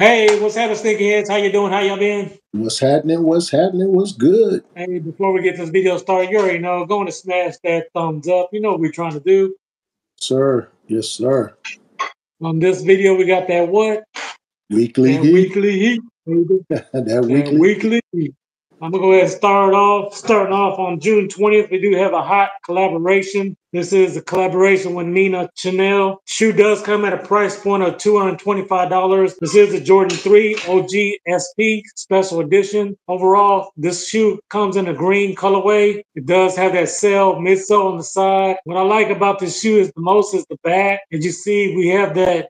Hey, what's happening, Sneakerheads? How you doing? How y'all been? What's happening? What's happening? What's good? Hey, before we get this video started, you already know, going to smash that thumbs up. You know what we're trying to do. Sir. Yes, sir. On this video, we got that what? Weekly That heat. weekly heat, baby. That That weekly. weekly heat. I'm gonna go ahead and start off. Starting off on June 20th, we do have a hot collaboration. This is a collaboration with Nina Chanel. Shoe does come at a price point of $225. This is a Jordan 3 OG SP special edition. Overall, this shoe comes in a green colorway. It does have that sail midsole on the side. What I like about this shoe is the most is the back. As you see, we have that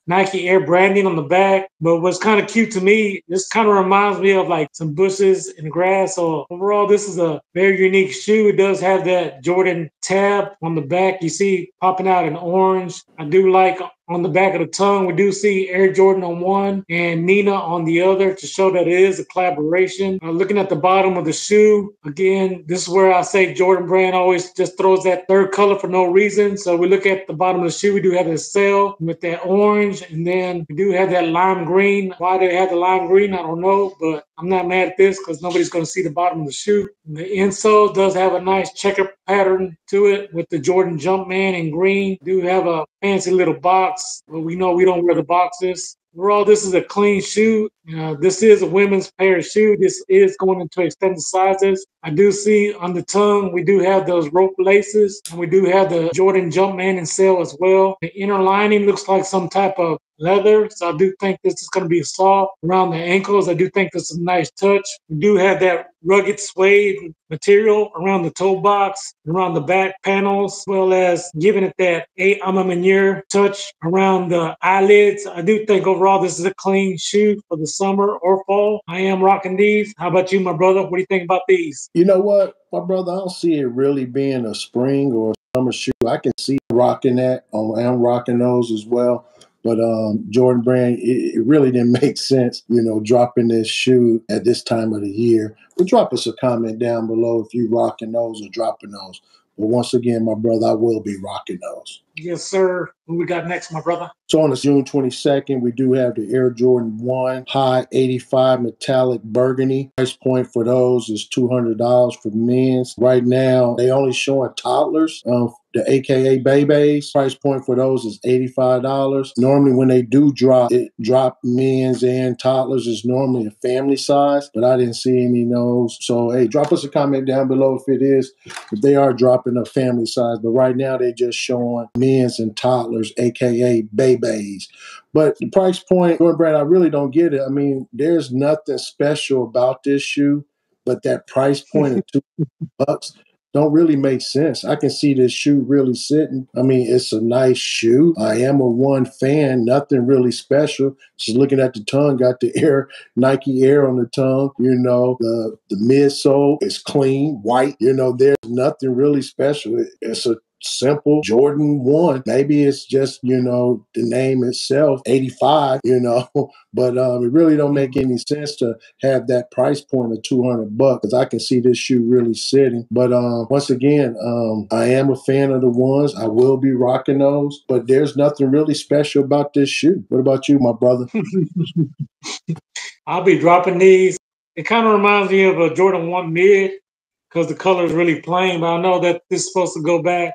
Nike Air branding on the back. But what's kind of cute to me, this kind of reminds me of like some bushes and grass. So overall, this is a very unique shoe. It does have that Jordan tab on the back. You see popping out in orange. I do like on the back of the tongue, we do see Air Jordan on one and Nina on the other to show that it is a collaboration. Looking at the bottom of the shoe, again, this is where I say Jordan brand always just throws that third color for no reason. So we look at the bottom of the shoe, we do have the sail with that orange, and then we do have that lime green. Why they have the lime green, I don't know, but I'm not mad at this because nobody's going to see the bottom of the shoe. The insole does have a nice checker pattern to it with the Jordan Jumpman in green. Do have a fancy little box, but we know we don't wear the boxes. Overall, this is a clean shoe. This is a women's pair of shoe. This is going into extended sizes. I do see on the tongue, we do have those rope laces, and we do have the Jordan Jumpman in sale as well. The inner lining looks like some type of leather, so I do think this is going to be soft around the ankles. I do think this is a nice touch. We do have that rugged suede material around the toe box, around the back panels, as well as giving it that Amamanier touch around the eyelids. I do think overall this is a clean shoe for the summer or fall. I am rocking these. How about you, my brother? What do you think about these? You know what, my brother? I don't see it really being a spring or a summer shoe. I can see rocking that. I'm rocking those as well. But Jordan Brand, it really didn't make sense, dropping this shoe at this time of the year. But drop us a comment down below if you rocking those or dropping those. But once again, my brother, I will be rocking those. Yes, sir. What we got next, my brother? So on June 22nd, we do have the Air Jordan 1 High 85 Metallic Burgundy. Price point for those is $200 for men's. Right now, they only showing toddlers. The AKA Babies. Price point for those is $85. Normally, when they do drop men's and toddlers is normally a family size, but I didn't see any of those. So, hey, drop us a comment down below if they are dropping a family size. But right now, they're just showing men's and toddlers, AKA Babies. But the price point, Jordan Brand, I really don't get it. I mean, there's nothing special about this shoe, but that price point of $2 don't really make sense. I can see this shoe really sitting. I mean, it's a nice shoe. I am a one fan, nothing really special. Just looking at the tongue, got the Nike Air on the tongue. The midsole is clean, white. There's nothing really special. It's a simple Jordan 1. Maybe it's just, the name itself, 85, but it really don't make any sense to have that price point of $200 because I can see this shoe really sitting. But once again, I am a fan of the ones. I will be rocking those, but there's nothing really special about this shoe. What about you, my brother? I'll be dropping these. It kind of reminds me of a Jordan 1 mid because the color is really plain, but I know that this is supposed to go back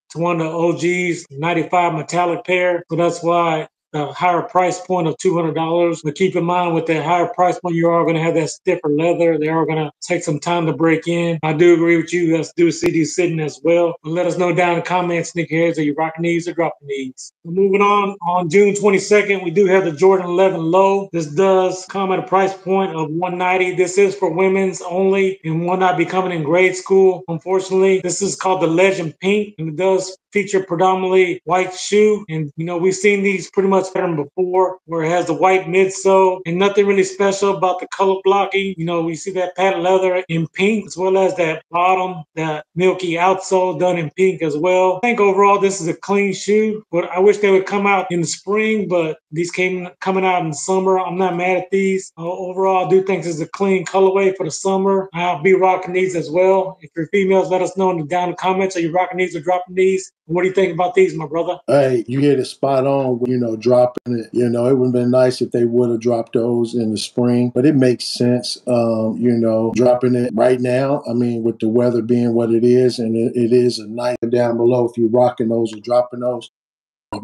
to one of the OG's 95 metallic pair. So that's why the higher price point of $200. But keep in mind with that higher price point, you are going to have that stiffer leather. They are going to take some time to break in. I do agree with you. Let's do see these sitting as well. But let us know down in the comments, sneakerheads, are you rocking these or dropping these? Moving on June 22nd, we do have the Jordan 11 Low. This does come at a price point of $190. This is for women's only and will not be coming in grade school. Unfortunately, this is called the Legend Pink, and it does feature predominantly white shoe. And, we've seen these pretty much pattern before where it has the white midsole and nothing really special about the color blocking. We see that patent leather in pink as well as that bottom, that milky outsole done in pink as well. I think overall this is a clean shoe, but I wish they would come out in the spring, but these coming out in the summer. I'm not mad at these. Overall, I do think this is a clean colorway for the summer. I'll be rocking these as well. If you're females, let us know down in the comments. Are you rocking these or dropping these? What do you think about these, my brother? Hey, you hit it spot on, dropping it. It would have been nice if they would have dropped those in the spring, but it makes sense, dropping it right now. I mean, with the weather being what it is, and it is a night down below if you're rocking those or dropping those.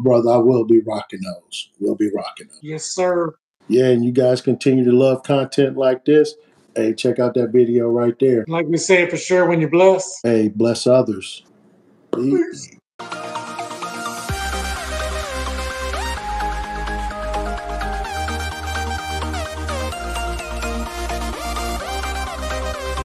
Brother, I will be rocking those. We'll be rocking those. Yes, sir. Yeah, and you guys continue to love content like this. Hey, check out that video right there. Like we said, for sure, when you're blessed. Hey, bless others. Peace.